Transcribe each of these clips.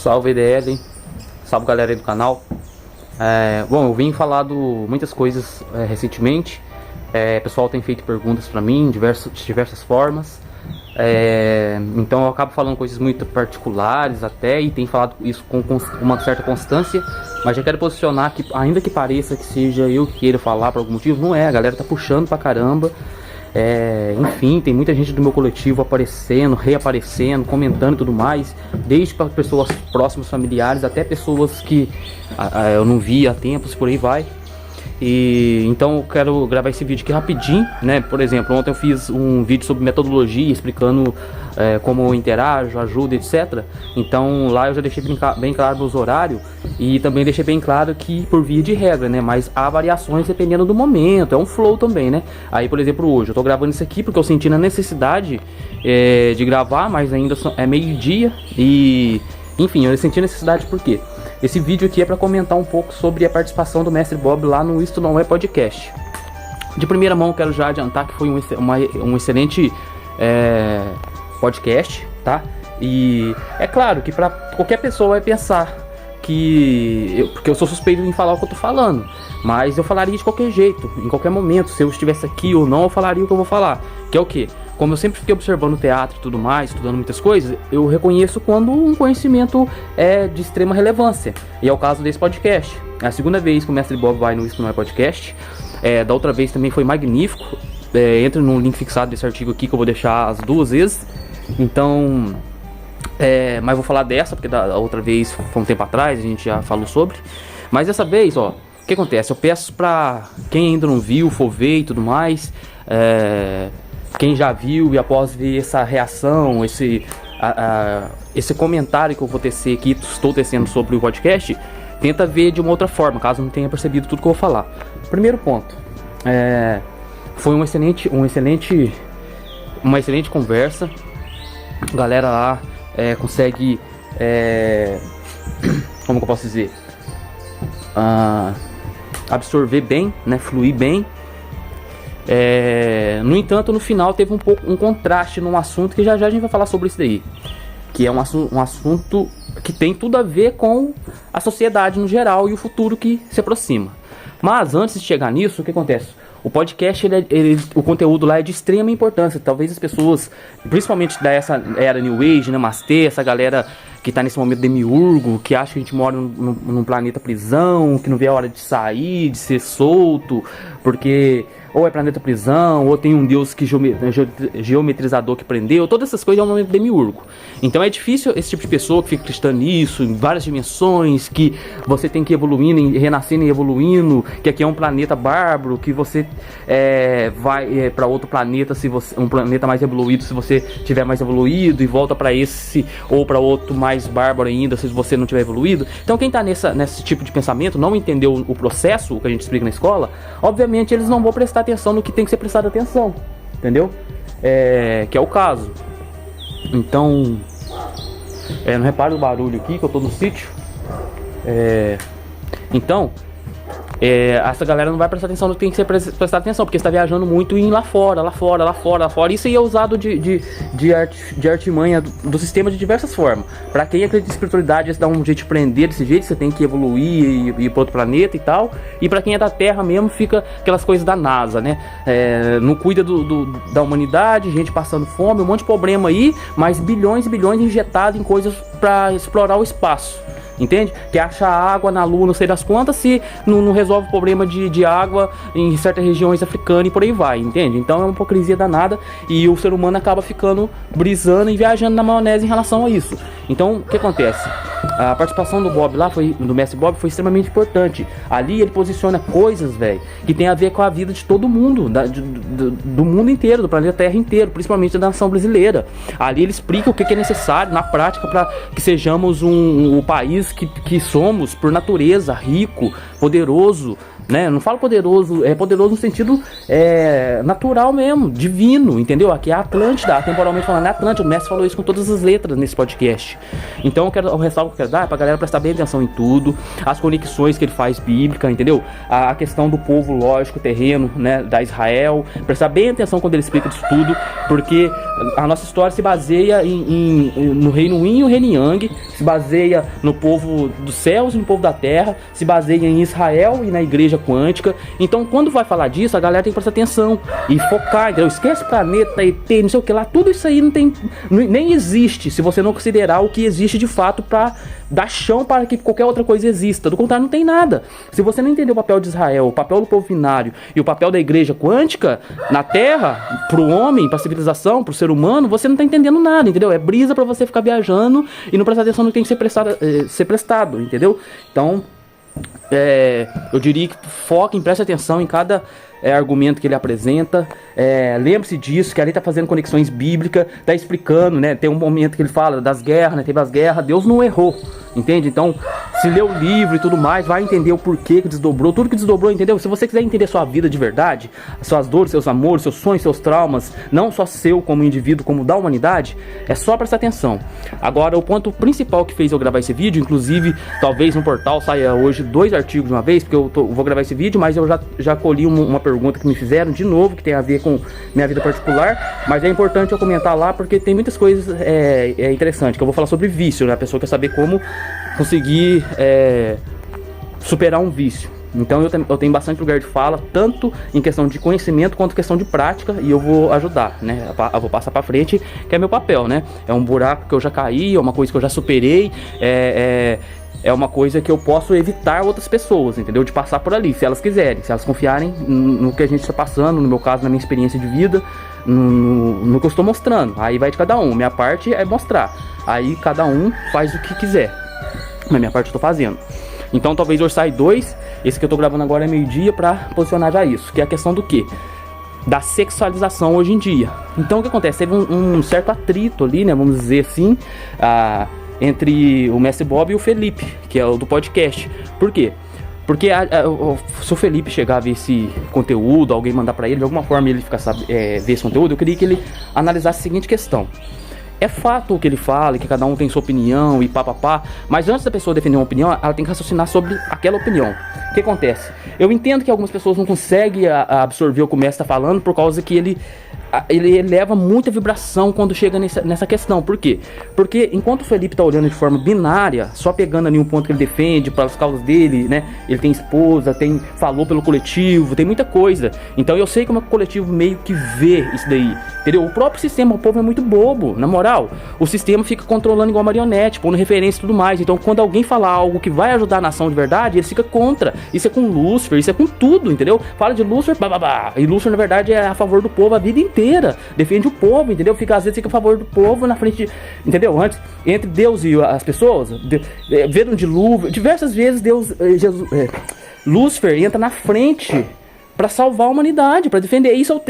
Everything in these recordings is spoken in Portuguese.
Salve EDL, salve galera aí do canal. Bom, eu vim falado muitas coisas recentemente. O pessoal tem feito perguntas pra mim de diversas formas. Então eu acabo falando coisas muito particulares até, e tenho falado isso com uma certa constância. Mas já quero posicionar que, ainda que pareça que seja eu que queira falar por algum motivo, não é. A galera tá puxando pra caramba. Enfim, tem muita gente do meu coletivo aparecendo, reaparecendo, comentando e tudo mais, desde para pessoas próximas, familiares, até pessoas que eu não vi há tempos, por aí vai. E então eu quero gravar esse vídeo aqui rapidinho, né? Por exemplo, ontem eu fiz um vídeo sobre metodologia, explicando como eu interajo, ajudo, etc. Então lá eu já deixei bem claro os horários, e também deixei bem claro que por via de regra, né? Mas há variações dependendo do momento, é um flow também, né? Aí, por exemplo, hoje eu tô gravando isso aqui porque eu senti a necessidade de gravar, mas ainda é meio-dia e... Enfim, eu senti a necessidade porque esse vídeo aqui é para comentar um pouco sobre a participação do Mestre Bob lá no Isto Não É Podcast. De primeira mão, quero já adiantar que foi um excelente podcast, tá? E é claro que para qualquer pessoa vai pensar que... porque eu sou suspeito em falar o que eu tô falando, mas eu falaria de qualquer jeito, em qualquer momento. Se eu estivesse aqui ou não, eu falaria o que eu vou falar. Que é o quê? Como eu sempre fiquei observando teatro e tudo mais, estudando muitas coisas, eu reconheço quando um conhecimento é de extrema relevância. E é o caso desse podcast. É a segunda vez que o Mestre Bob vai no Isto Não É Podcast. Da outra vez também foi magnífico. Entra no link fixado desse artigo aqui, que eu vou deixar as duas vezes. Então... mas vou falar dessa, porque da outra vez foi um tempo atrás, a gente já falou sobre. Mas dessa vez, ó, o que acontece? Eu peço pra quem ainda não viu, for ver e tudo mais... Quem já viu e após ver essa reação, esse comentário que eu vou tecer aqui, estou tecendo sobre o podcast, tenta ver de uma outra forma, caso não tenha percebido tudo que eu vou falar. Primeiro ponto, foi uma excelente conversa. A galera lá consegue, como que eu posso dizer, absorver bem, né, fluir bem. No entanto, no final teve um contraste num assunto que já a gente vai falar sobre isso daí, que é um assunto que tem tudo a ver com a sociedade no geral e o futuro que se aproxima. Mas antes de chegar nisso, o que acontece? O podcast, o conteúdo lá é de extrema importância. Talvez as pessoas, principalmente dessa era New Age, Namastê, essa galera que tá nesse momento demiurgo, que acha que a gente mora num planeta prisão, que não vê a hora de sair, de ser solto, porque ou é planeta prisão, ou tem um deus que geometrizador que prendeu. Todas essas coisas é um momento demiurgo. Então é difícil esse tipo de pessoa que fica acreditando nisso, em várias dimensões, que você tem que ir evoluindo, renascendo e evoluindo, que aqui é um planeta bárbaro, que você vai para outro planeta, se você, um planeta mais evoluído, se você tiver mais evoluído, e volta para esse ou para outro mais bárbaro ainda, se você não tiver evoluído. Então quem tá nesse tipo de pensamento, não entendeu o processo, o que a gente explica na escola, obviamente eles não vão prestar atenção no que tem que ser prestado atenção, entendeu? Que é o caso. Então, não repare o barulho aqui, que eu tô no sítio. Então, essa galera não vai prestar atenção no que tem que ser prestar atenção, porque está viajando muito e indo lá fora. Isso aí é usado de artimanha do sistema de diversas formas. Para quem acredita em espiritualidade, eles dão um jeito de prender desse jeito, você tem que evoluir e ir para outro planeta e tal. E para quem é da Terra mesmo, fica aquelas coisas da NASA, né? Não cuida da humanidade, gente passando fome, um monte de problema aí, mas bilhões e bilhões injetados em coisas para explorar o espaço. Entende? Que acha água na lua, não sei das quantas, se não resolve o problema de água em certas regiões africanas e por aí vai, entende? Então é uma hipocrisia danada, e o ser humano acaba ficando brisando e viajando na maionese em relação a isso. Então, o que acontece? A participação do Bob lá, do Mestre Bob, foi extremamente importante. Ali ele posiciona coisas, velho, que tem a ver com a vida de todo mundo, do mundo inteiro, do planeta Terra inteiro, principalmente da nação brasileira. Ali ele explica o que é necessário na prática para que sejamos o país que somos por natureza, rico, poderoso, né? Não falo poderoso, é poderoso no sentido natural mesmo, divino, entendeu? Aqui é a Atlântida, temporalmente falando, é Atlântida. O mestre falou isso com todas as letras nesse podcast. Então o ressalvo que eu quero dar é pra galera prestar bem atenção em tudo, as conexões que ele faz bíblica, entendeu? A questão do povo lógico, terreno, né, da Israel, prestar bem atenção quando ele explica disso tudo, porque A nossa história se baseia no reino Yin e o reino Yang, se baseia no povo dos céus e no povo da terra, se baseia em Israel e na igreja quântica. Então, quando vai falar disso, a galera tem que prestar atenção e focar, entendeu? Esquece planeta, ET, não sei o que lá, tudo isso aí nem existe se você não considerar o que existe de fato para dar chão para que qualquer outra coisa exista. Do contrário, não tem nada. Se você não entender o papel de Israel, o papel do povo binário e o papel da igreja quântica na Terra, pro homem, pra civilização, pro ser humano, você não tá entendendo nada, entendeu? É brisa pra você ficar viajando e não prestar atenção no que tem que ser prestado, entendeu? Então, eu diria que foquem, preste atenção em cada argumento que ele apresenta. Lembre-se disso, que ali tá fazendo conexões bíblicas, tá explicando, né? Tem um momento que ele fala das guerras, né? Teve as guerras, Deus não errou, entende? Então, se lê o livro e tudo mais, vai entender o porquê que desdobrou, tudo que desdobrou, entendeu? Se você quiser entender sua vida de verdade, suas dores, seus amores, seus sonhos, seus traumas, não só seu como indivíduo, como da humanidade, é só prestar atenção. Agora, o ponto principal que fez eu gravar esse vídeo, inclusive, talvez no portal saia hoje 2 artigos de uma vez, porque eu vou gravar esse vídeo, mas eu já colhi uma pergunta que me fizeram de novo, que tem a ver com minha vida particular, mas é importante eu comentar lá, porque tem muitas coisas interessantes, que eu vou falar sobre vício, né? A pessoa quer saber como conseguir superar um vício. Então eu tenho bastante lugar de fala, tanto em questão de conhecimento quanto questão de prática, e eu vou ajudar, né? Eu vou passar pra frente, que é meu papel, né? É um buraco que eu já caí, é uma coisa que eu já superei, é uma coisa que eu posso evitar outras pessoas, entendeu? De passar por ali, se elas quiserem, se elas confiarem no que a gente está passando, no meu caso, na minha experiência de vida, no que eu estou mostrando. Aí vai de cada um, minha parte é mostrar, aí cada um faz o que quiser, mas minha parte eu estou fazendo. Então talvez hoje saia 2, esse que eu estou gravando agora é meio-dia, para posicionar já isso, que é a questão do quê? Da sexualização hoje em dia. Então o que acontece? Teve um certo atrito ali, né, vamos dizer assim, entre o Mestre Bob e o Felipe, que é o do podcast. Por quê? Porque se o Felipe chegar a ver esse conteúdo, alguém mandar pra ele, de alguma forma ele ficar ver esse conteúdo, eu queria que ele analisasse a seguinte questão. É fato o que ele fala, que cada um tem sua opinião e papapá, mas antes da pessoa defender uma opinião, ela tem que raciocinar sobre aquela opinião. O que acontece? Eu entendo que algumas pessoas não conseguem absorver o que o mestre está falando, por causa que ele eleva muita vibração quando chega nessa questão. Por quê? Porque enquanto o Felipe tá olhando de forma binária, só pegando ali um ponto que ele defende para as causas dele, né? Ele tem esposa, falou pelo coletivo, tem muita coisa. Então eu sei como é que o coletivo meio que vê isso daí, entendeu? O próprio sistema, o povo é muito bobo, na moral. O sistema fica controlando igual marionete, pondo referência e tudo mais. Então quando alguém falar algo que vai ajudar a nação de verdade, ele fica contra. Isso é com Lúcifer, isso é com tudo, entendeu? Fala de Lúcifer, bababá. E Lúcifer na verdade é a favor do povo a vida inteira. Defende o povo, entendeu? Às vezes fica a favor do povo na frente, entendeu? Antes, entre Deus e as pessoas, ver um dilúvio, diversas vezes Lúcifer entra na frente para salvar a humanidade, para defender. Isso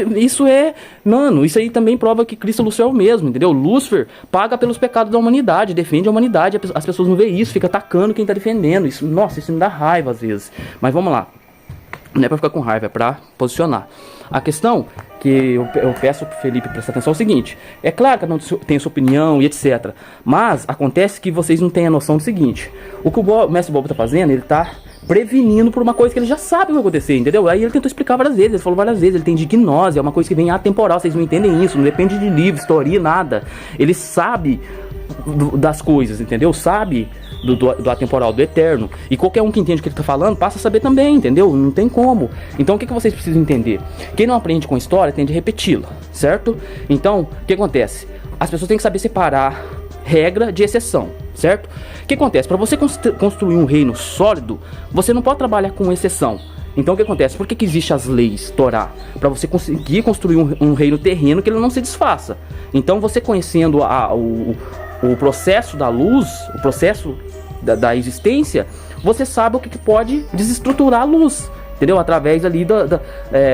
aí também prova que Cristo Lúcifer é o mesmo, entendeu? Lúcifer paga pelos pecados da humanidade, defende a humanidade, as pessoas não veem isso, fica atacando quem tá defendendo. Isso me dá raiva às vezes. Mas vamos lá. Não é pra ficar com raiva, é pra posicionar. A questão que eu peço pro Felipe prestar atenção é o seguinte: é claro que cada um tem sua opinião e etc. Mas acontece que vocês não têm a noção do seguinte: o que o Mestre Bob tá fazendo, ele tá prevenindo por uma coisa que ele já sabe que vai acontecer, entendeu? Aí ele tentou explicar várias vezes, ele falou várias vezes, ele tem de gnose, é uma coisa que vem atemporal, vocês não entendem isso, não depende de livro, história, nada. Ele sabe das coisas, entendeu? Sabe do atemporal, do eterno. E qualquer um que entende o que ele tá falando, passa a saber também, entendeu? Não tem como. Então o que vocês precisam entender? Quem não aprende com história, tende a repeti-la, certo? Então, o que acontece? As pessoas têm que saber separar regra de exceção, certo? O que acontece? Para você construir um reino sólido, você não pode trabalhar com exceção. Então o que acontece? Por que existem as leis, Torá? Para você conseguir construir um reino terreno que ele não se desfaça. Então você conhecendo o processo da luz, o processo da existência, você sabe o que pode desestruturar a luz, entendeu? Através ali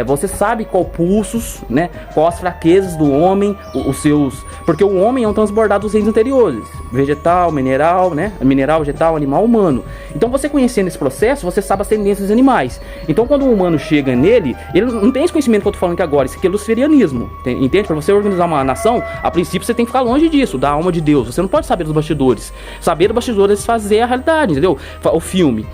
você sabe qual pulsos, né? Qual as fraquezas do homem, os seus... Porque o homem é um transbordado dos reinos anteriores. Vegetal, mineral, né? Mineral, vegetal, animal, humano. Então você conhecendo esse processo, você sabe as tendências dos animais. Então quando o humano chega nele, ele não tem esse conhecimento que eu tô falando aqui agora. Isso aqui é luciferianismo, entende? Para você organizar uma nação, a princípio você tem que ficar longe disso, da alma de Deus. Você não pode saber dos bastidores. Saber dos bastidores é fazer a realidade, entendeu? O filme.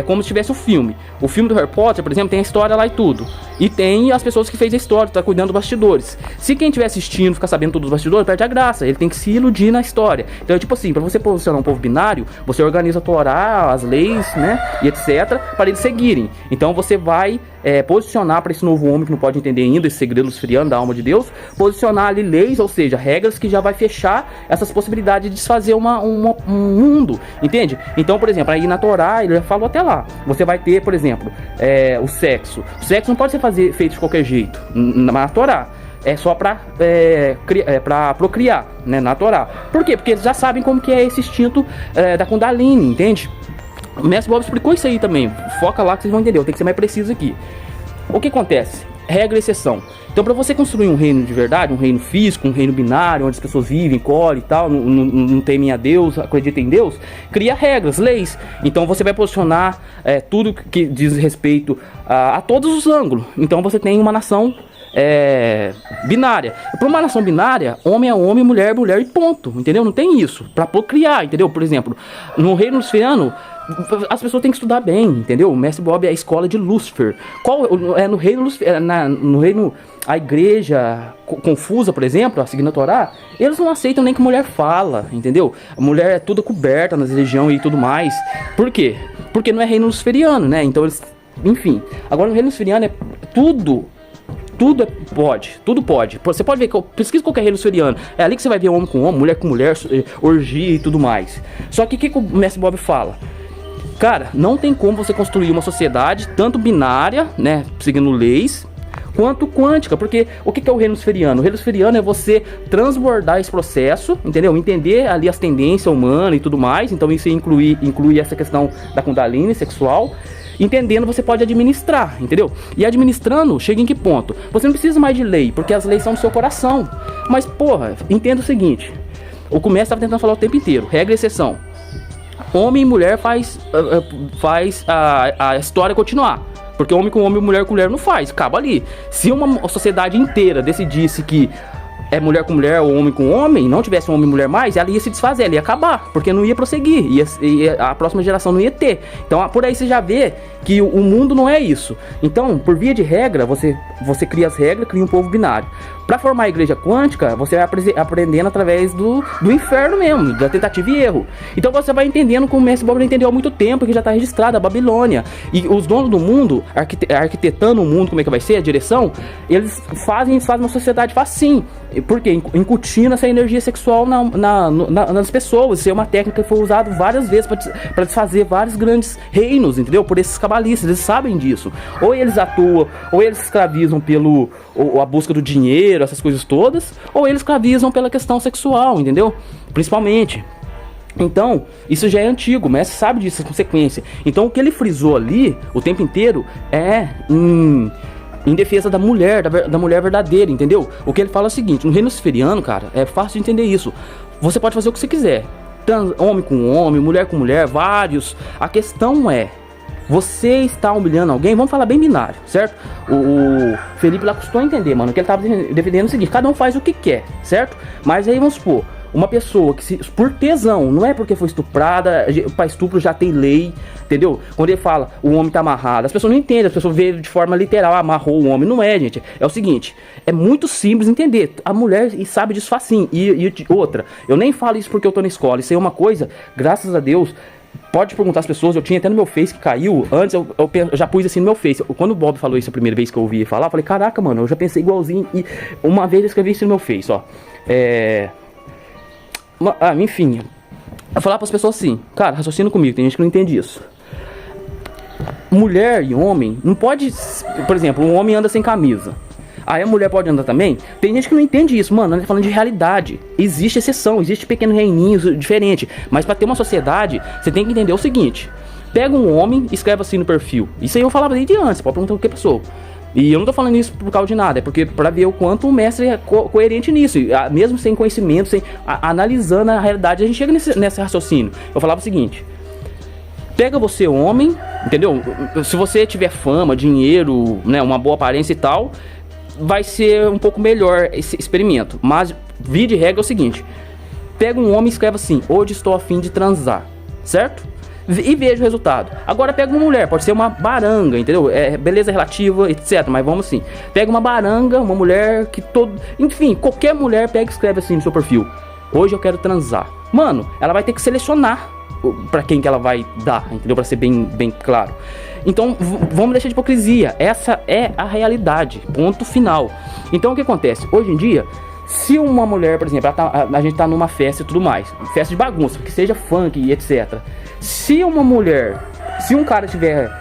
como se tivesse o filme. O filme do Harry Potter, por exemplo, tem a história lá e tudo. E tem as pessoas que fez a história, tá cuidando dos bastidores. Se quem estiver assistindo ficar sabendo tudo dos bastidores, perde a graça. Ele tem que se iludir na história. Então é tipo assim, pra você posicionar um povo binário, você organiza a Torá, as leis, né, e etc, para eles seguirem. Então você vai posicionar para esse novo homem que não pode entender ainda esse segredo luciferiano da alma de Deus, posicionar ali leis, ou seja, regras que já vai fechar essas possibilidades de desfazer um mundo, entende? Então, por exemplo, aí na Torá, ele já falou até lá, você vai ter, por exemplo, o sexo. O sexo não pode ser feito de qualquer jeito, na Torá. É só pra procriar, né, na Torá. Por quê? Porque eles já sabem como que é esse instinto da Kundalini, entende? O mestre Bob explicou isso aí também. Foca lá que vocês vão entender. Eu tenho que ser mais preciso aqui. O que acontece? Regra e exceção. Então, para você construir um reino de verdade, um reino físico, um reino binário, onde as pessoas vivem, colhem e tal, não temem a Deus, acreditem em Deus, cria regras, leis. Então, você vai posicionar tudo que diz respeito a todos os ângulos. Então, você tem uma nação binária. Para uma nação binária, homem é homem, mulher é mulher e ponto, entendeu? Não tem isso. Para procriar, entendeu? Por exemplo, no reino luciferiano, as pessoas têm que estudar bem, entendeu? O mestre Bob é a escola de Lúcifer. No reino no reino, a igreja confusa, por exemplo, seguindo a Torá, eles não aceitam nem que mulher fala, entendeu? A mulher é toda coberta nas religiões e tudo mais. Por quê? Porque não é reino luciferiano, né? Então eles, enfim. Agora no reino luciferiano é tudo pode. Você pode ver, pesquisa qualquer reino luciferiano, é ali que você vai ver homem com homem, mulher com mulher, orgia e tudo mais. Só que o que o mestre Bob fala? Cara, não tem como você construir uma sociedade tanto binária, né, seguindo leis, quanto quântica, porque o que é o reino luciferiano? O reino luciferiano é você transbordar esse processo, entendeu? Entender ali as tendências humanas e tudo mais, então isso inclui essa questão da Kundalini sexual. Entendendo, você pode administrar, entendeu? E administrando, chega em que ponto? Você não precisa mais de lei, porque as leis são do seu coração. Mas, porra, entenda o seguinte, o comércio estava tentando falar o tempo inteiro, regra e exceção. Homem e mulher faz a história continuar. Porque homem com homem, mulher com mulher não faz, acaba ali. Se uma sociedade inteira decidisse que é mulher com mulher ou homem com homem, não tivesse um homem e mulher mais, ela ia se desfazer, ela ia acabar, porque não ia prosseguir, a próxima geração não ia ter. Então por aí você já vê que o mundo não é isso. Então, por via de regra, você cria as regras, cria um povo binário. Para formar a igreja quântica, você vai aprendendo através do inferno mesmo, da tentativa e erro. Então você vai entendendo como o mestre Bob entendeu há muito tempo, que já está registrado, a Babilônia. E os donos do mundo, arquitetando o mundo, como é que vai ser, a direção, eles fazem uma sociedade assim. Por quê? Incutindo essa energia sexual nas pessoas. Isso é uma técnica que foi usada várias vezes para desfazer vários grandes reinos, entendeu? Por esses cabalistas, eles sabem disso. Ou eles atuam, ou eles escravizam a busca do dinheiro, essas coisas todas, ou eles escravizam pela questão sexual, entendeu? Principalmente. Então, isso já é antigo, o mestre sabe disso, as consequências. Então, o que ele frisou ali, o tempo inteiro, é em defesa da mulher verdadeira, entendeu? O que ele fala é o seguinte, no reino luciferiano, cara, é fácil de entender isso. Você pode fazer o que você quiser. Homem com homem, mulher com mulher, vários. A questão é, você está humilhando alguém, vamos falar bem binário, certo? O Felipe lá custou a entender, mano, que ele estava defendendo o seguinte, cada um faz o que quer, certo? Mas aí vamos supor, uma pessoa que por tesão, não é porque foi estuprada, para estupro já tem lei, entendeu? Quando ele fala, o homem tá amarrado, as pessoas não entendem, as pessoas veem de forma literal, amarrou o homem, não é, gente, é o seguinte, é muito simples entender, a mulher sabe disso facinho, e outra, eu nem falo isso porque eu tô na escola, isso aí é uma coisa, graças a Deus, pode perguntar às pessoas, eu tinha até no meu Face que caiu, antes eu já pus assim no meu Face, quando o Bob falou isso a primeira vez que eu ouvi falar, eu falei, caraca, mano, eu já pensei igualzinho, e uma vez eu escrevi isso no meu Face, ó, enfim, eu falar para as pessoas assim, cara, raciocina comigo, tem gente que não entende isso. Mulher e homem não pode, por exemplo, um homem anda sem camisa, aí a mulher pode andar também. Tem gente que não entende isso, mano, nós estamos falando de realidade. Existe exceção, existe pequenos reininhos diferentes, mas para ter uma sociedade, você tem que entender o seguinte, pega um homem e escreve assim no perfil. Isso aí eu falava desde antes, pode perguntar qualquer pessoa. E eu não tô falando isso por causa de nada, é porque pra ver o quanto o mestre é coerente nisso, mesmo sem conhecimento, analisando a realidade, a gente chega nesse raciocínio. Eu falava o seguinte, pega você homem, entendeu? Se você tiver fama, dinheiro, né, uma boa aparência e tal, vai ser um pouco melhor esse experimento. Mas, via de regra é o seguinte, pega um homem e escreve assim, hoje estou a fim de transar, certo? e veja o resultado. Agora pega uma mulher, pode ser uma baranga, entendeu? É beleza relativa, etc. Mas vamos assim, pega uma baranga, uma mulher que todo... Enfim, qualquer mulher pega e escreve assim no seu perfil: hoje eu quero transar. Mano, ela vai ter que selecionar pra quem que ela vai dar, entendeu? Pra ser bem claro. Então, vamos deixar de hipocrisia. Essa é a realidade, ponto final. Então, o que acontece? Hoje em dia, se uma mulher, por exemplo, a gente tá numa festa e tudo mais, festa de bagunça, que seja funk e etc. Se uma mulher, se um cara tiver...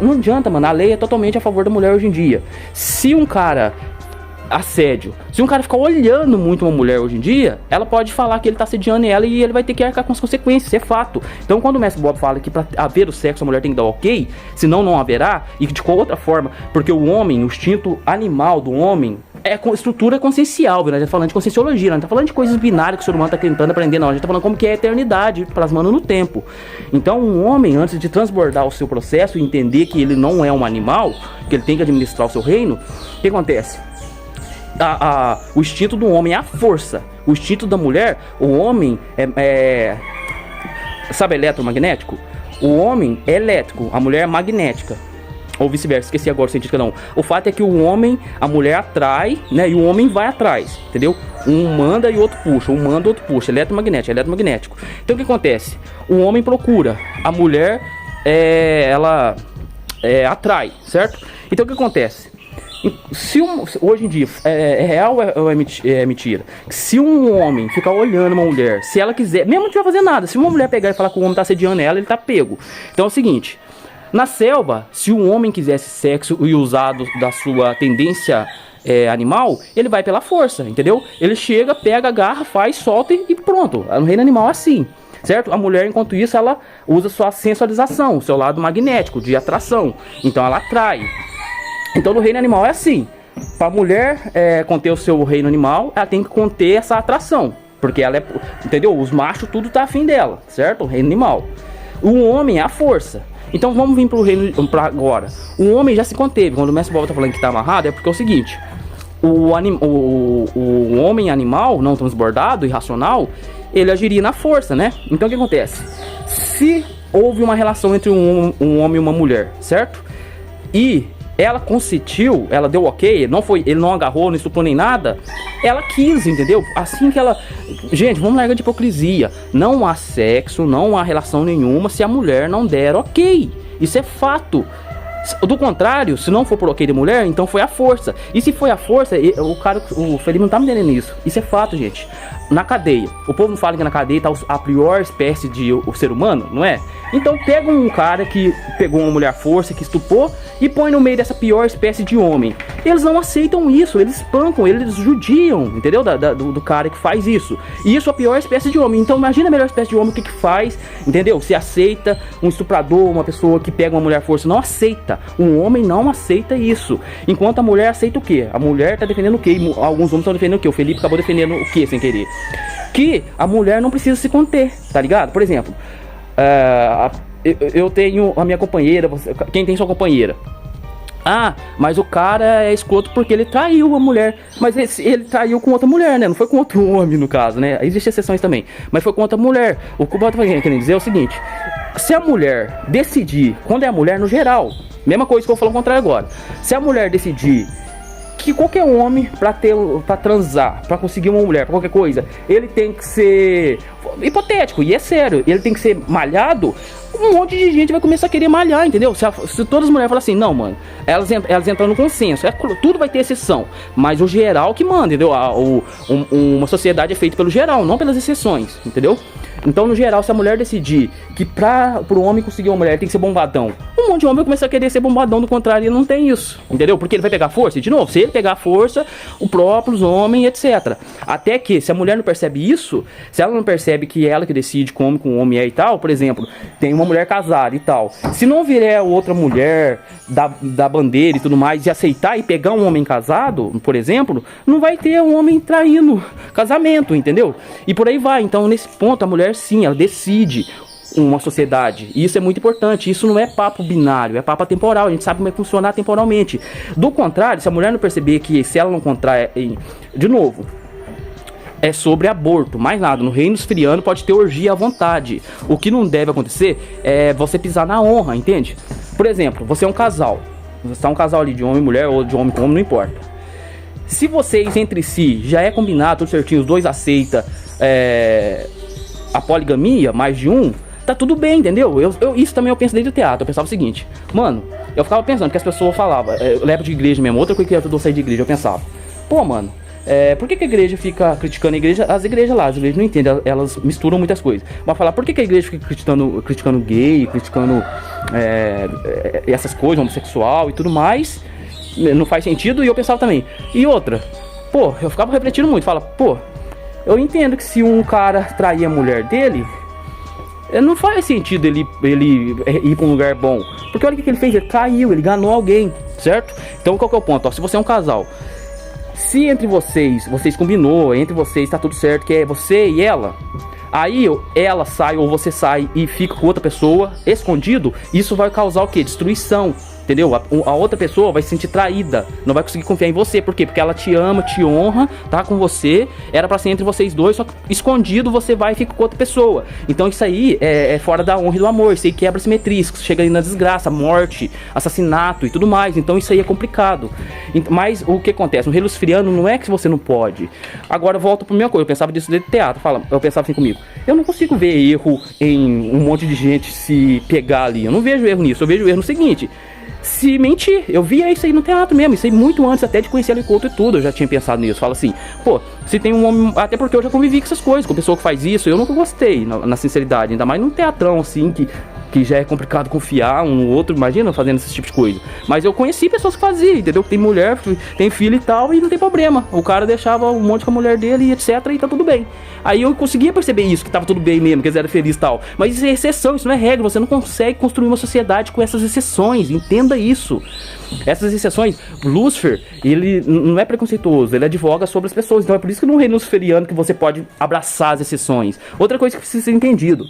não adianta, mano, a lei é totalmente a favor da mulher hoje em dia. Se um cara... assédio, se um cara ficar olhando muito uma mulher hoje em dia, ela pode falar que ele tá assediando ela e ele vai ter que arcar com as consequências, isso é fato. Então quando o mestre Bob fala que pra haver o sexo a mulher tem que dar ok, senão não haverá, e de qual outra forma, porque o homem, o instinto animal do homem é estrutura consciencial, viu? A gente tá falando de conscienciologia, não tá falando de coisas binárias que o ser humano tá tentando aprender, não. A gente tá falando como que é a eternidade, plasmando no tempo. Então um homem, antes de transbordar o seu processo e entender que ele não é um animal, que ele tem que administrar o seu reino, o que acontece? O instinto do homem é a força. O instinto da mulher, o homem sabe, eletromagnético? O homem é elétrico, a mulher é magnética. Ou vice-versa, esqueci agora o científico não. O fato é que o homem, a mulher atrai, né? E o homem vai atrás, entendeu? Um manda e o outro puxa, um manda e o outro puxa. Eletromagnético. Então o que acontece? O homem procura, a mulher ela atrai, certo? Então o que acontece? Hoje em dia, é real ou é mentira? Se um homem ficar olhando uma mulher, se ela quiser, mesmo não tiver fazer nada, se uma mulher pegar e falar que o homem tá assediando ela, ele tá pego. Então é o seguinte, na selva, se um homem quisesse sexo e usar da sua tendência animal, ele vai pela força, entendeu? Ele chega, pega, agarra, faz, solta e pronto. No reino animal é assim, certo? A mulher, enquanto isso, ela usa sua sensualização, seu lado magnético, de atração. Então ela atrai. Então no reino animal é assim. Para a mulher conter o seu reino animal, ela tem que conter essa atração. Porque ela entendeu? Os machos tudo tá afim dela, certo? O reino animal. O homem é a força. Então vamos vir pro reino pra agora. O homem já se conteve. Quando o mestre Bob tá falando que tá amarrado, é porque é o seguinte: o homem animal, não transbordado, irracional, ele agiria na força, né? Então o que acontece? Se houve uma relação entre um homem e uma mulher, certo? E ela consentiu, ela deu ok, ele não agarrou, não estuprou nem nada, ela quis, entendeu? Assim que ela... Gente, vamos largar de hipocrisia. Não há sexo, não há relação nenhuma se a mulher não der ok. Isso é fato. Do contrário, se não for por ok de mulher, então foi a força. E se foi a força, o Felipe não tá me entendendo isso. Isso é fato, gente. Na cadeia, o povo não fala que na cadeia tá a pior espécie de o ser humano, não é? Então pega um cara que pegou uma mulher à força, que estuprou, e põe no meio dessa pior espécie de homem. Eles não aceitam isso, eles espancam, eles judiam, entendeu? Do cara que faz isso. E isso é a pior espécie de homem. Então imagina a melhor espécie de homem, o que faz, entendeu? Se aceita um estuprador, uma pessoa que pega uma mulher à força, não aceita. Um homem não aceita isso. Enquanto a mulher aceita o quê? A mulher tá defendendo o quê? Alguns homens estão defendendo o quê? O Felipe acabou defendendo o quê sem querer? Que a mulher não precisa se conter, tá ligado? Por exemplo, eu tenho a minha companheira, quem tem sua companheira? Ah, mas o cara é escroto porque ele traiu a mulher. Mas ele traiu com outra mulher, né? Não foi com outro homem, no caso, né? Existem exceções também. Mas foi com outra mulher. O que eu tô querendo dizer é o seguinte: se a mulher decidir, quando é a mulher no geral, mesma coisa que eu vou falar o contrário agora. Se a mulher decidir que qualquer homem, pra transar, pra conseguir uma mulher, pra qualquer coisa, ele tem que ser hipotético, e é sério, ele tem que ser malhado, um monte de gente vai começar a querer malhar, entendeu? Se todas as mulheres falam assim, não, mano, elas entram no consenso, tudo vai ter exceção, mas o geral que manda, entendeu? Uma sociedade é feita pelo geral, não pelas exceções, entendeu? Então, no geral, se a mulher decidir que pro homem conseguir uma mulher tem que ser bombadão, um monte de homem vai começar a querer ser bombadão, do contrário, ele não tem isso, entendeu? Porque ele vai pegar força, e de novo, se ele pegar força, o próprio, os homens, etc. Até que, se a mulher não percebe isso, se ela não percebe que é ela que decide como que um homem é e tal, por exemplo, tem uma mulher casada e tal, se não vier outra mulher da bandeira e tudo mais, e aceitar e pegar um homem casado, por exemplo, não vai ter um homem traindo casamento, entendeu? E por aí vai. Então, nesse ponto, a mulher sim, ela decide uma sociedade, e isso é muito importante. Isso não é papo binário, é papo atemporal. A gente sabe como é funcionar temporalmente. Do contrário, se a mulher não perceber que se ela não contrai, de novo, é sobre aborto, mais nada. No reino esfriano pode ter orgia à vontade. O que não deve acontecer é você pisar na honra, entende? Por exemplo, você é um casal. Você está um casal ali de homem e mulher ou de homem com homem, não importa. Se vocês entre si já é combinado, tudo certinho, os dois aceitam a poligamia, mais de um, tá tudo bem, entendeu? Isso também eu penso desde o teatro. Eu pensava o seguinte, mano, eu ficava pensando que as pessoas falavam, eu levo de igreja mesmo, outra coisa que eu sair de igreja, eu pensava, pô, mano, por que a igreja fica criticando a igreja? As igrejas não entendem, elas misturam muitas coisas. Mas falar, por que a igreja fica criticando gay, criticando essas coisas, homossexual e tudo mais? Não faz sentido. E eu pensava também. E outra, pô, eu ficava refletindo muito. Fala, pô, eu entendo que se um cara trair a mulher dele, não faz sentido ele ir pra um lugar bom. Porque olha o que ele fez, ele caiu, ele enganou alguém, certo? Então qual que é o ponto? Ó, se você é um casal, se entre vocês combinou, entre vocês tá tudo certo, que é você e ela, aí ela sai ou você sai e fica com outra pessoa escondido, isso vai causar o quê? Destruição. Entendeu? A outra pessoa vai se sentir traída, não vai conseguir confiar em você. Por quê? Porque ela te ama, te honra, tá com você. Era pra ser entre vocês dois, só que escondido você vai e fica com outra pessoa. Então isso aí é fora da honra e do amor. Isso aí quebra a simetria, isso chega aí na desgraça, morte, assassinato e tudo mais. Então isso aí é complicado. Mas o que acontece? No reino esfriano não é que você não pode. Agora volta pra minha coisa, eu pensava disso desde teatro. Eu pensava assim comigo, eu não consigo ver erro em um monte de gente se pegar ali. Eu não vejo erro nisso, eu vejo erro no seguinte: se mentir. Eu via isso aí no teatro mesmo, isso aí muito antes até de conhecer a Couto e tudo, eu já tinha pensado nisso. Fala assim, pô, se tem um homem, até porque eu já convivi com essas coisas, com pessoa que faz isso, eu nunca gostei, na sinceridade, ainda mais num teatrão assim, que já é complicado confiar um no outro, imagina fazendo esse tipo de coisa. Mas eu conheci pessoas que faziam, entendeu? Que tem mulher, tem filho e tal, e não tem problema. O cara deixava um monte com a mulher dele e etc, e tá tudo bem. Aí eu conseguia perceber isso, que tava tudo bem mesmo, que eles eram felizes e tal. Mas isso é exceção, isso não é regra, você não consegue construir uma sociedade com essas exceções, entenda isso. Essas exceções, Lúcifer, ele não é preconceituoso, ele advoga sobre as pessoas. Então é por isso que no reino luciferiano que você pode abraçar as exceções. Outra coisa que precisa ser entendido: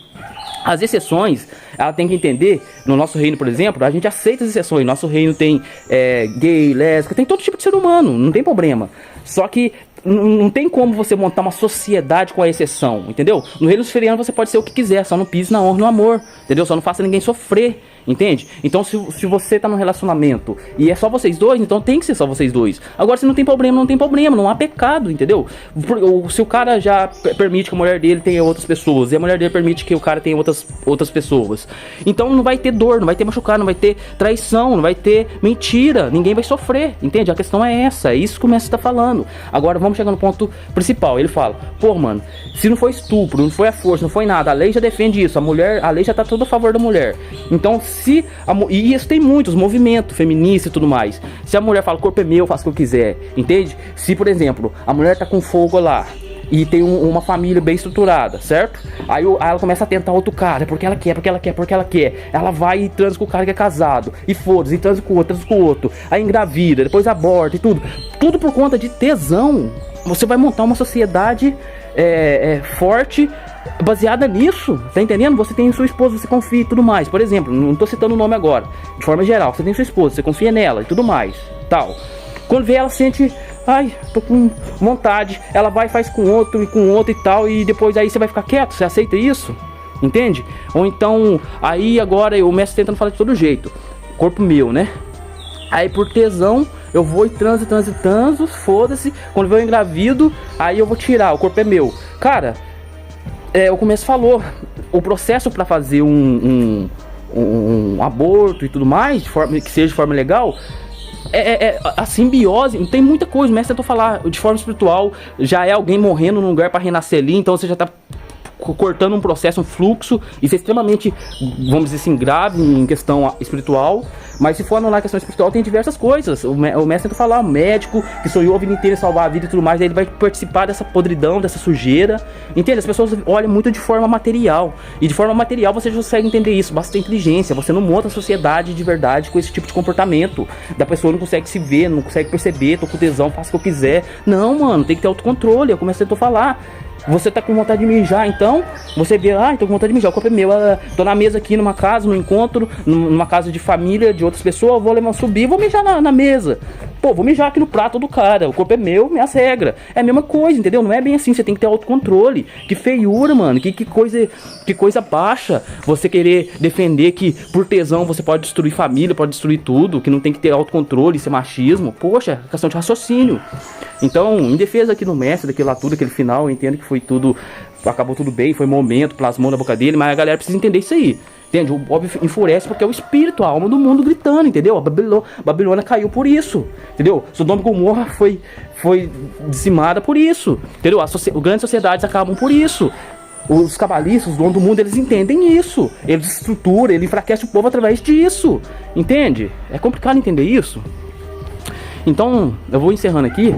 as exceções, ela tem que entender, no nosso reino, por exemplo, a gente aceita as exceções. Nosso reino tem gay, lésbica, tem todo tipo de ser humano, não tem problema. Só que não tem como você montar uma sociedade com a exceção, entendeu? No reino luciferiano você pode ser o que quiser, só não pise na honra e no amor, entendeu? Só não faça ninguém sofrer, entende? Então se você tá num relacionamento e é só vocês dois, então tem que ser só vocês dois. Agora, se não tem problema, não tem problema, não há pecado, entendeu? Se o cara já permite que a mulher dele tenha outras pessoas e a mulher dele permite que o cara tenha outras pessoas, então não vai ter dor, não vai ter machucado, não vai ter traição, não vai ter mentira, ninguém vai sofrer, entende? A questão é essa, é isso que o mestre tá falando. Agora vamos chegar no ponto principal. Ele fala, pô, mano, se não foi estupro, não foi a força, não foi nada, a lei já defende isso, a lei já tá toda a favor da mulher. Então e isso tem muitos movimentos feministas e tudo mais. Se a mulher fala, corpo é meu, eu faço o que eu quiser, entende? Se, por exemplo, a mulher tá com fogo lá e tem uma família bem estruturada, certo? Aí ela começa a tentar outro cara, porque ela quer. Ela vai e transa com o cara que é casado, e foda-se, e transa com o outro, aí engravida, depois aborta e tudo. Tudo por conta de tesão. Você vai montar uma sociedade forte, baseada nisso, tá entendendo? Você tem sua esposa, você confia e tudo mais. Por exemplo, não tô citando o nome agora, de forma geral, você tem sua esposa, você confia nela e tudo mais, tal. Quando vê, ela sente, ai, tô com vontade, ela vai e faz com outro e tal, e depois aí você vai ficar quieto, você aceita isso? Entende? Ou então, aí agora o mestre tentando falar de todo jeito, corpo meu, né? Aí por tesão, eu vou e transo, foda-se. Quando eu engravido, aí eu vou tirar, o corpo é meu. Cara, o começo falou, o processo para fazer um aborto e tudo mais, que seja de forma legal, a simbiose, tem muita coisa. O mestre tentou falar, de forma espiritual, já é alguém morrendo num lugar para renascer ali, então você já tá cortando um processo, um fluxo. Isso é extremamente, vamos dizer assim, grave em questão espiritual. Mas se for anular a questão espiritual, tem diversas coisas. O mestre tenta falar, o médico que sonhou a vida inteira salvar a vida e tudo mais, aí ele vai participar dessa podridão, dessa sujeira, entende? As pessoas olham muito de forma material, e de forma material você já consegue entender isso, basta ter inteligência. Você não monta a sociedade de verdade com esse tipo de comportamento. Da pessoa não consegue se ver, não consegue perceber, tô com tesão, faço o que eu quiser. Não, mano, tem que ter autocontrole. Eu comecei a falar, você tá com vontade de mijar, então você vê, tô com vontade de mijar, o corpo é meu, tô na mesa aqui numa casa, num encontro, numa casa de família de outras pessoas, eu vou subir e vou mijar na mesa. Pô, vou mijar aqui no prato do cara, o corpo é meu, minhas regras. É a mesma coisa, entendeu? Não é bem assim, você tem que ter autocontrole. Que feiura, mano, que coisa baixa você querer defender que por tesão você pode destruir família, pode destruir tudo, que não tem que ter autocontrole, isso é machismo. Poxa, é questão de raciocínio. Então, em defesa aqui no mestre, daquele lá tudo, aquele final, eu entendo que foi tudo, acabou tudo bem, foi momento, plasmou na boca dele, mas a galera precisa entender isso aí. Entende? O Bob enfurece porque é o espírito, a alma do mundo gritando, entendeu? A Babilônia caiu por isso, entendeu? Sodoma e Gomorra foi dizimada por isso, entendeu? As grandes sociedades acabam por isso. Os cabalistas, os donos do mundo, eles entendem isso. Eles estruturam, ele enfraquece o povo através disso, entende? É complicado entender isso. Então, eu vou encerrando aqui.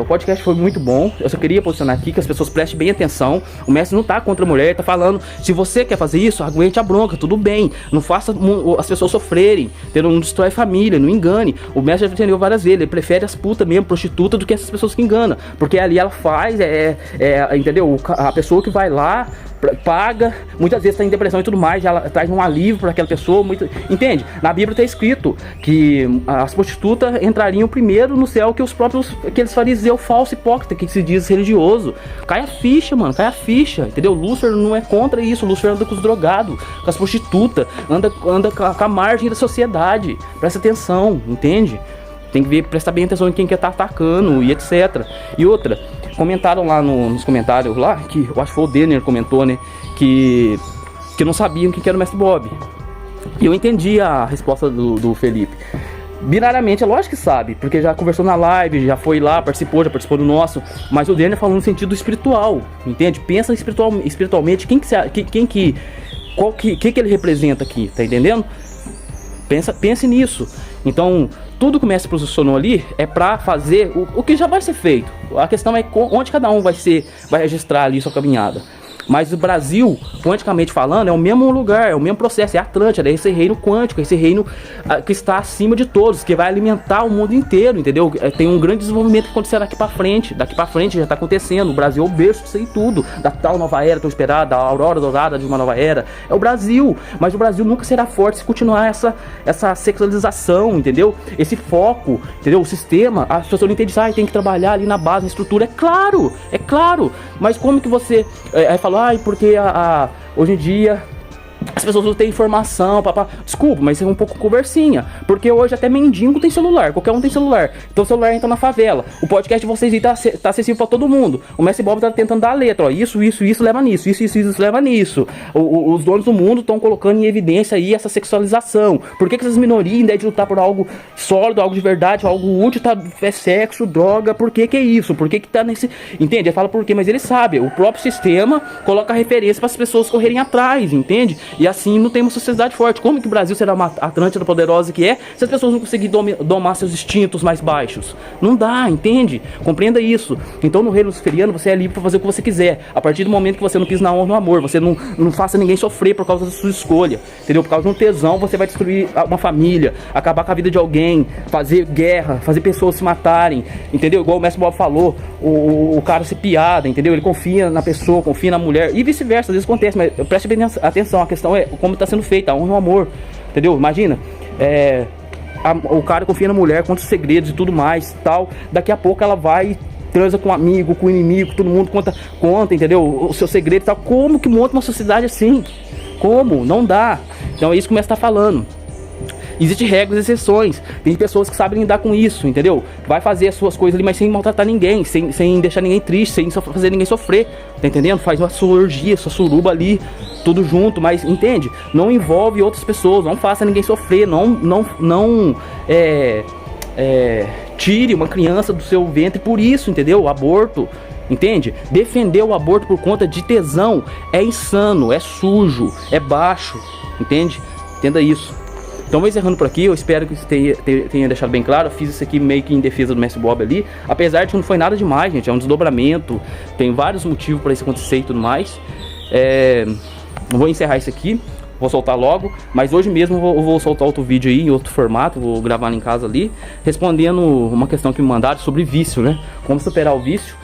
O podcast foi muito bom. Eu só queria posicionar aqui que as pessoas prestem bem atenção. O mestre não tá contra a mulher, tá falando, se você quer fazer isso, aguente a bronca, tudo bem. Não faça as pessoas sofrerem, entendeu? Não destrói a família, não engane. O mestre já entendeu várias vezes, ele prefere as putas mesmo, prostituta, do que essas pessoas que enganam. Porque ali ela faz, entendeu? A pessoa que vai lá paga, muitas vezes tá em depressão e tudo mais, ela traz um alívio para aquela pessoa, entende? Na Bíblia tá escrito que as prostitutas entrariam primeiro no céu que aqueles fariseus falsos hipócritas que se diz religioso. Cai a ficha, mano, cai a ficha, entendeu? Lúcifer não é contra isso, Lúcifer anda com os drogados, com as prostitutas, anda com a margem da sociedade. Presta atenção, entende? Tem que prestar bem atenção em quem quer estar atacando e etc. E outra, comentaram lá nos comentários lá, que eu acho que foi o Denner comentou, né, que não sabiam quem que era o Mestre Bob. E eu entendi a resposta do Felipe. Binariamente, é lógico que sabe, porque já conversou na live, já foi lá, já participou do nosso. Mas o Denner falou no sentido espiritual, entende? Pensa espiritualmente, que ele representa aqui, tá entendendo? Pense nisso. Então, tudo que o mestre posicionou ali é pra fazer o que já vai ser feito. A questão é onde cada um vai registrar ali sua caminhada. Mas o Brasil, quanticamente falando, é o mesmo lugar, é o mesmo processo, é Atlântida, é esse reino quântico, esse reino que está acima de todos, que vai alimentar o mundo inteiro, entendeu? Tem um grande desenvolvimento que acontecerá daqui pra frente já está acontecendo. O Brasil é o berço disso aí tudo, da tal nova era tão esperada, da aurora dourada de uma nova era, é o Brasil. Mas o Brasil nunca será forte se continuar essa sexualização, entendeu? Esse foco, entendeu? O sistema, as pessoas não entendem, tem que trabalhar ali na base, na estrutura, é claro, mas como que você aí falou, porque hoje em dia as pessoas não têm informação, papá. Desculpa, mas é um pouco conversinha. Porque hoje até mendigo tem celular, qualquer um tem celular. Então o celular entra na favela. O podcast de vocês aí tá acessível pra todo mundo. O Mestre Bob tá tentando dar a letra, ó. Isso leva nisso, isso leva nisso. Os donos do mundo estão colocando em evidência aí essa sexualização. Por que essas minorias, em vez de lutar por algo sólido, algo de verdade, algo útil, é sexo, droga? Por que é isso? Por que tá nesse... Entende? Ele fala por quê, mas ele sabe. O próprio sistema coloca referência para as pessoas correrem atrás, entende? E assim não tem uma sociedade forte. Como que o Brasil será uma Atlântida poderosa que é, se as pessoas não conseguirem domar seus instintos mais baixos? Não dá, entende? Compreenda isso. Então no reino luciferiano você é livre para fazer o que você quiser. A partir do momento que você não pisa na honra no amor, você não faça ninguém sofrer por causa da sua escolha, entendeu? Por causa de um tesão, você vai destruir uma família, acabar com a vida de alguém, fazer guerra, fazer pessoas se matarem, entendeu? Igual o Mestre Bob falou, o cara se piada, entendeu? Ele confia na pessoa, confia na mulher e vice-versa. Às vezes acontece, mas preste bem atenção. A questão é como está sendo feita, a honra e o amor, entendeu? Imagina, o cara confia na mulher, conta os segredos e tudo mais, tal. Daqui a pouco ela vai, transa com um amigo, com o inimigo, todo mundo conta, entendeu? O seu segredo e tal. Como que monta uma sociedade assim? Como? Não dá. Então é isso que o mestre está falando. Existem regras e exceções. Tem pessoas que sabem lidar com isso, entendeu? Vai fazer as suas coisas ali, mas sem maltratar ninguém, sem deixar ninguém triste, sem fazer ninguém sofrer, tá entendendo? Faz uma sua orgia, sua suruba ali, tudo junto, mas entende? Não envolve outras pessoas, não faça ninguém sofrer, não tire uma criança do seu ventre por isso, entendeu? O aborto, entende? Defender o aborto por conta de tesão é insano, é sujo, é baixo, entende? Entenda isso. Então vou encerrando por aqui, eu espero que tenha deixado bem claro. Eu fiz isso aqui meio que em defesa do Mestre Bob ali, apesar de que não foi nada demais, gente, é um desdobramento, tem vários motivos para isso acontecer e tudo mais. Vou encerrar isso aqui, vou soltar logo, mas hoje mesmo eu vou soltar outro vídeo aí, em outro formato, vou gravar em casa ali, respondendo uma questão que me mandaram sobre vício, né, como superar o vício.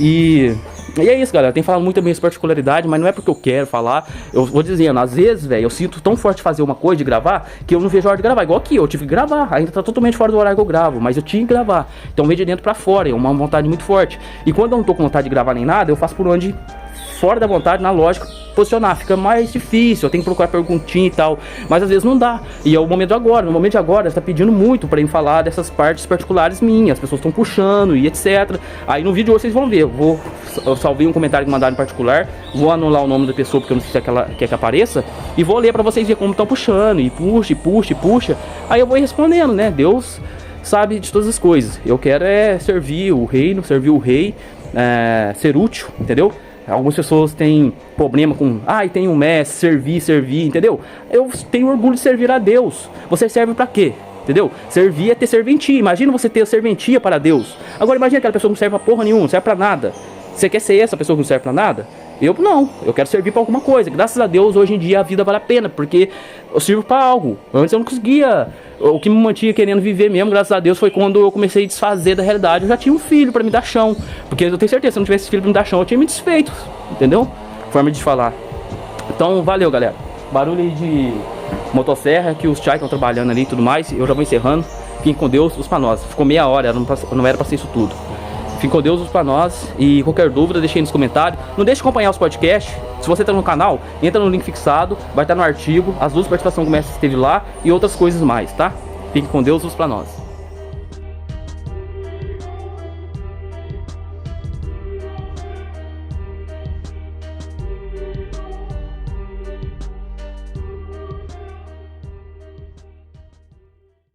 E E é isso, galera. Tem falado muito bem essa particularidade, mas não é porque eu quero falar. Eu vou dizendo, às vezes, velho, eu sinto tão forte fazer uma coisa de gravar que eu não vejo a hora de gravar. Igual aqui, eu tive que gravar. Ainda tá totalmente fora do horário que eu gravo, mas eu tinha que gravar. Então veio de dentro pra fora, é uma vontade muito forte. E quando eu não tô com vontade de gravar nem nada, eu faço por onde fora da vontade, na lógica, posicionar. Fica mais difícil, eu tenho que procurar perguntinha e tal. Mas às vezes não dá. E é o momento agora. No momento de agora, você tá pedindo muito pra eu falar dessas partes particulares minhas. As pessoas estão puxando e etc. Aí no vídeo vocês vão ver. Eu salvei um comentário que mandaram em particular. Vou anular o nome da pessoa porque eu não sei se ela quer que apareça. E vou ler pra vocês verem como estão puxando. E puxa, e puxa, e puxa. Aí eu vou ir respondendo, né? Deus sabe de todas as coisas. Eu quero servir o reino, servir o rei, ser útil, entendeu? Algumas pessoas têm problema com, tem um mestre, servir, entendeu? Eu tenho orgulho de servir a Deus. Você serve pra quê? Entendeu? Servir é ter serventia. Imagina você ter serventia para Deus. Agora imagina aquela pessoa que não serve pra porra nenhuma, não serve pra nada. Você quer ser essa pessoa que não serve pra nada? Eu não, eu quero servir pra alguma coisa. Graças a Deus hoje em dia a vida vale a pena, porque eu sirvo pra algo. Antes eu não conseguia. O que me mantinha querendo viver mesmo, graças a Deus, foi quando eu comecei a desfazer da realidade. Eu já tinha um filho pra me dar chão, porque eu tenho certeza, se eu não tivesse filho pra me dar chão, eu tinha me desfeito, entendeu? Forma de falar. Então valeu, galera. Barulho aí de motosserra, que os chai estão trabalhando ali e tudo mais. Eu já vou encerrando. Fiquem com Deus, os pra nós. Ficou meia hora, não era pra ser isso tudo. Fiquem com Deus, os pra nós. E qualquer dúvida, deixem aí nos comentários. Não deixe de acompanhar os podcasts. Se você tá no canal, entra no link fixado. Vai estar no artigo. As duas participações que o mestre esteve lá. E outras coisas mais, tá? Fiquem com Deus, os pra nós.